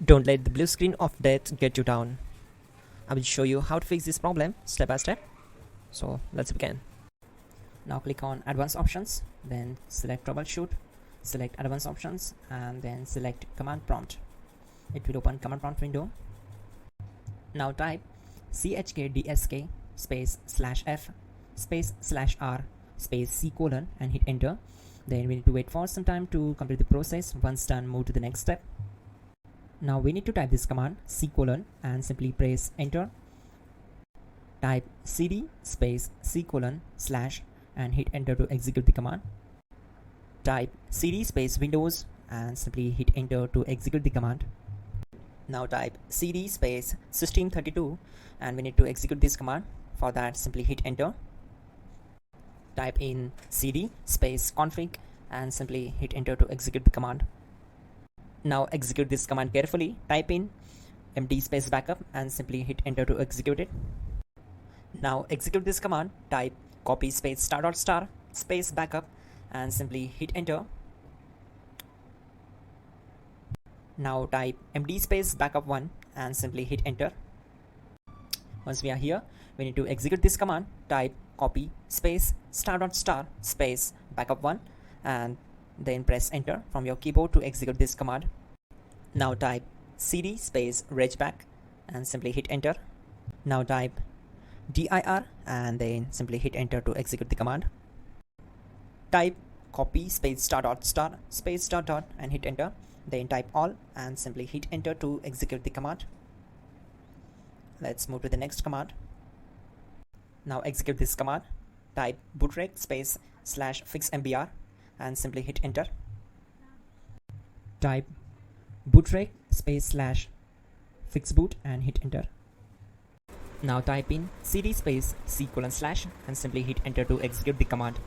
Don't let the blue screen of death get you down. I will show you how to fix this problem step by step. So let's begin. Now click on Advanced Options, then select Troubleshoot, select Advanced Options, and then select Command Prompt. It will open Command Prompt window. Now type chkdsk space /f space /r space c colon and hit enter. Then we need to wait for some time to complete the process. Once done, move to the next step. Now we need to type this command c colon and simply press enter. Type cd space c colon / and hit enter to execute the command. Type cd space windows and simply hit enter to execute the command. Now type cd space system32 and we need to execute this command. For that, simply hit enter. Type in cd space config and simply hit enter to execute the command. Now execute this command carefully. Type in md space backup and simply hit enter to execute it. Now execute this command. Type copy space ** space backup and simply hit enter. Now type md space backup1 and simply hit enter. Once we are here, we need to execute this command. Type copy space ** space backup1 and then press enter from your keyboard to execute this command. Now type cd space regback and simply hit enter. Now type dir and then simply hit enter to execute the command. Type copy space ** space .. and hit enter. Then type all and simply hit enter to execute the command. Let's move to the next command. Now execute this command. Type bootrec space /fixmbr and simply hit enter. Type bootrec space /fixboot and hit enter. Now type in cd space c colon / and simply hit enter to execute the command.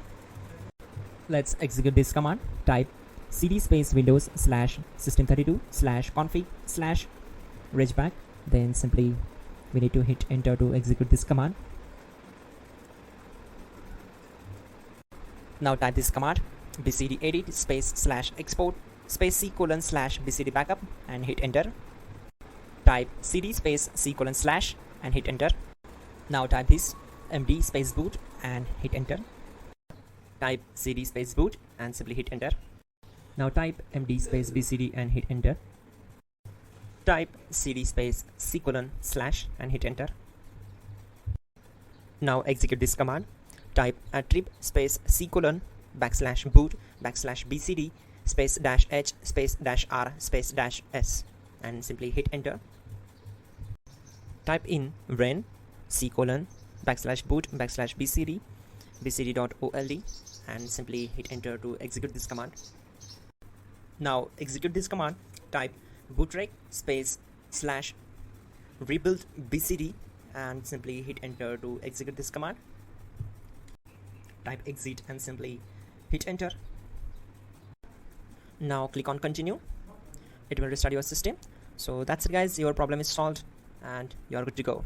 Let's execute this command. Type cd space windows /system32 /config /regback. Then simply we need to hit enter to execute this command. Now type this command bcd edit space /export space c colon /bcd backup and hit enter. Type cd space c colon / and hit enter. Now type this md space boot and hit enter. Type cd space boot and simply hit enter. Now type md space bcd and hit enter. Type cd space c colon / and hit enter. Now execute this command. Type attrib space c colon /boot /bcd space -h space -r space -s and simply hit enter. Type in ren c colon /boot /bcd bcd.old and simply hit enter to execute this command. Now execute this command. Type bootrec space /rebuild bcd and simply hit enter to execute this command. Type exit and simply hit enter. Now click on continue. It will restart your system. So that's it guys, your problem is solved and you're good to go.